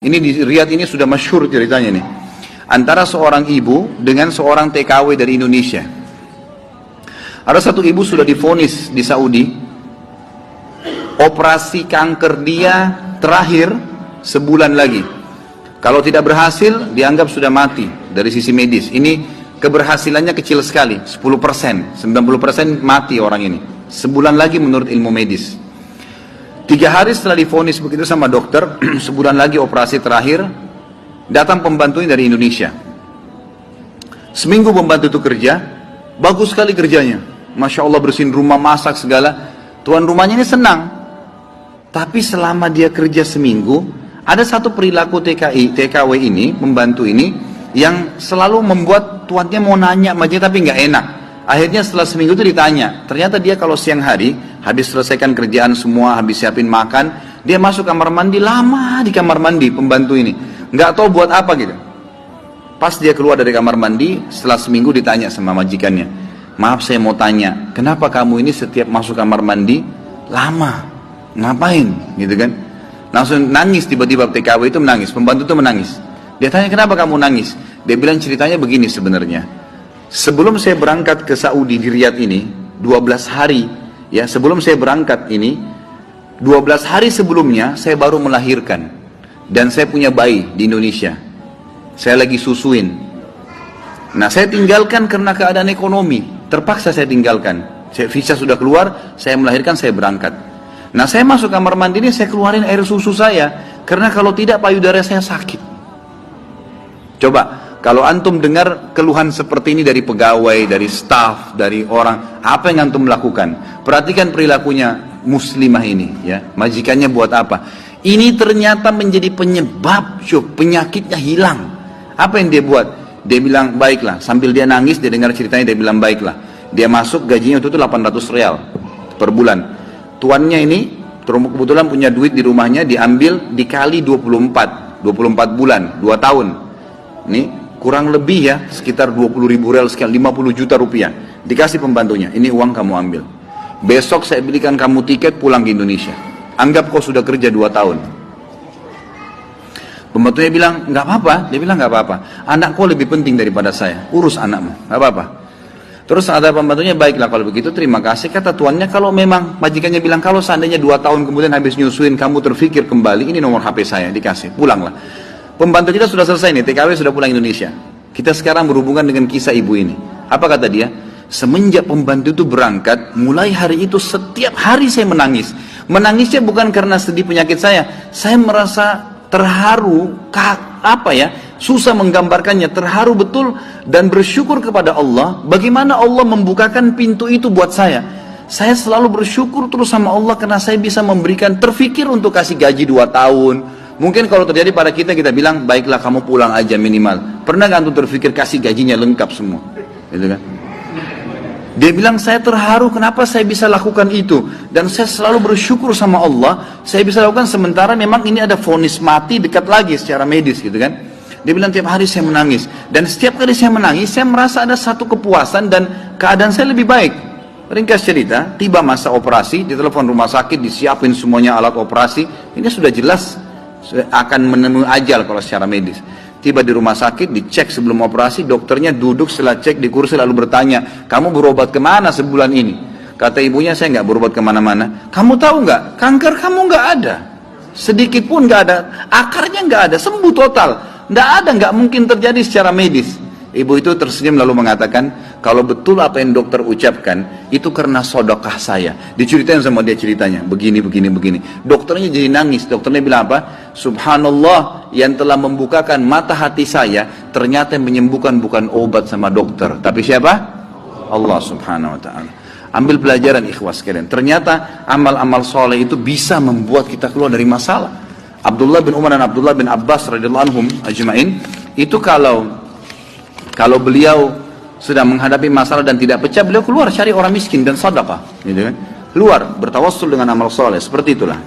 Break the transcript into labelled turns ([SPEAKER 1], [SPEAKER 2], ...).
[SPEAKER 1] Ini di Riyadh ini sudah masyhur ceritanya nih. Antara seorang ibu dengan seorang TKW dari Indonesia. Ada satu ibu sudah divonis di Saudi. Operasi kanker dia terakhir sebulan lagi. Kalau tidak berhasil, dianggap sudah mati dari sisi medis. Ini keberhasilannya kecil sekali, 10%. 90% mati orang ini. Sebulan lagi menurut ilmu medis. 3 hari setelah divonis begitu sama dokter, sebulan lagi operasi terakhir, datang pembantunya dari Indonesia. Seminggu pembantu itu kerja, bagus sekali kerjanya. Masya Allah bersihin rumah, masak segala. Tuan rumahnya ini senang. Tapi selama dia kerja seminggu, ada satu perilaku TKW ini, pembantu ini, yang selalu membuat tuannya mau nanya sama dia tapi nggak enak. Akhirnya setelah seminggu itu ditanya, ternyata dia kalau siang hari, habis selesaikan kerjaan semua, habis siapin makan, dia masuk kamar mandi, lama di kamar mandi pembantu ini. Nggak tahu buat apa gitu. Pas dia keluar dari kamar mandi, setelah seminggu ditanya sama majikannya, maaf saya mau tanya, kenapa kamu ini setiap masuk kamar mandi, lama, ngapain gitu kan. Langsung nangis tiba-tiba TKW itu menangis, pembantu itu menangis. Dia tanya kenapa kamu nangis, dia bilang ceritanya begini sebenarnya. Sebelum saya berangkat ke Saudi di Riyadh ini, 12 hari, ya sebelum saya berangkat ini, 12 hari sebelumnya saya baru melahirkan. Dan saya punya bayi di Indonesia. Saya lagi susuin. Nah saya tinggalkan karena keadaan ekonomi. Terpaksa saya tinggalkan. Visa sudah keluar, saya melahirkan, saya berangkat. Nah saya masuk kamar mandi ini, saya keluarin air susu saya. Karena kalau tidak payudara saya sakit. Coba. Kalau antum dengar keluhan seperti ini dari pegawai, dari staf, dari orang, apa yang antum lakukan? Perhatikan perilakunya muslimah ini, ya. Majikannya buat apa? Ini ternyata menjadi penyebab, penyakitnya hilang. Apa yang dia buat? Dia bilang, baiklah. Sambil dia nangis, dia dengar ceritanya, dia bilang, baiklah. Dia masuk, gajinya itu 800 real per bulan. Tuannya ini, kebetulan punya duit di rumahnya, diambil dikali 24 bulan, 2 tahun. Ini kurang lebih ya, sekitar 20.000 real sekian, 50 juta rupiah. Dikasih pembantunya, ini uang kamu ambil. Besok saya belikan kamu tiket pulang ke Indonesia. Anggap kau sudah kerja 2 tahun. Pembantunya bilang, nggak apa-apa. Dia bilang, nggak apa-apa. Anak kau lebih penting daripada saya. Urus anakmu, nggak apa-apa. Terus ada pembantunya, baiklah kalau begitu terima kasih. Kata tuannya, kalau memang majikannya bilang, kalau seandainya 2 tahun kemudian habis nyusuin, kamu terfikir kembali, ini nomor HP saya, dikasih, pulanglah. Pembantu kita sudah selesai nih, TKW sudah pulang Indonesia. Kita sekarang berhubungan dengan kisah ibu ini. Apa kata dia? Semenjak pembantu itu berangkat, mulai hari itu setiap hari saya menangis. Menangisnya bukan karena sedih penyakit saya merasa terharu, susah menggambarkannya, terharu betul dan bersyukur kepada Allah. Bagaimana Allah membukakan pintu itu buat saya. Saya selalu bersyukur terus sama Allah karena saya bisa memberikan, terfikir untuk kasih gaji 2 tahun. Mungkin kalau terjadi pada kita bilang, baiklah kamu pulang aja minimal. Pernah gak antum terfikir kasih gajinya lengkap semua? Gitu kan? Dia bilang, saya terharu kenapa saya bisa lakukan itu. Dan saya selalu bersyukur sama Allah, saya bisa lakukan sementara memang ini ada vonis mati dekat lagi secara medis gitu kan. Dia bilang, tiap hari saya menangis. Dan setiap kali saya menangis, saya merasa ada satu kepuasan dan keadaan saya lebih baik. Ringkas cerita, tiba masa operasi, ditelepon rumah sakit, disiapin semuanya alat operasi. Ini sudah jelas akan menemui ajal kalau secara medis. Tiba di rumah sakit, dicek sebelum operasi, dokternya duduk setelah cek di kursi lalu bertanya, kamu berobat kemana sebulan ini? Kata ibunya, saya nggak berobat kemana-mana. Kamu tahu nggak, kanker kamu nggak ada, sedikit pun nggak ada, akarnya nggak ada, sembuh total, nggak ada, nggak mungkin terjadi secara medis. Ibu itu tersenyum lalu mengatakan, kalau betul apa yang dokter ucapkan, itu karena sedekah saya. Diceritain sama dia ceritanya, begini. Dokternya jadi nangis, dokternya bilang apa? Subhanallah, yang telah membukakan mata hati saya, ternyata yang menyembuhkan bukan obat sama dokter. Tapi siapa? Allah subhanahu wa ta'ala. Ambil pelajaran ikhwas sekalian. Ternyata amal-amal soleh itu bisa membuat kita keluar dari masalah. Abdullah bin Umar dan Abdullah bin Abbas radhiyallahu anhum ajma'in, itu kalau beliau sedang menghadapi masalah dan tidak pecah, beliau keluar cari orang miskin dan sedekah, gitu kan? Keluar bertawassul dengan amal soleh, seperti itulah.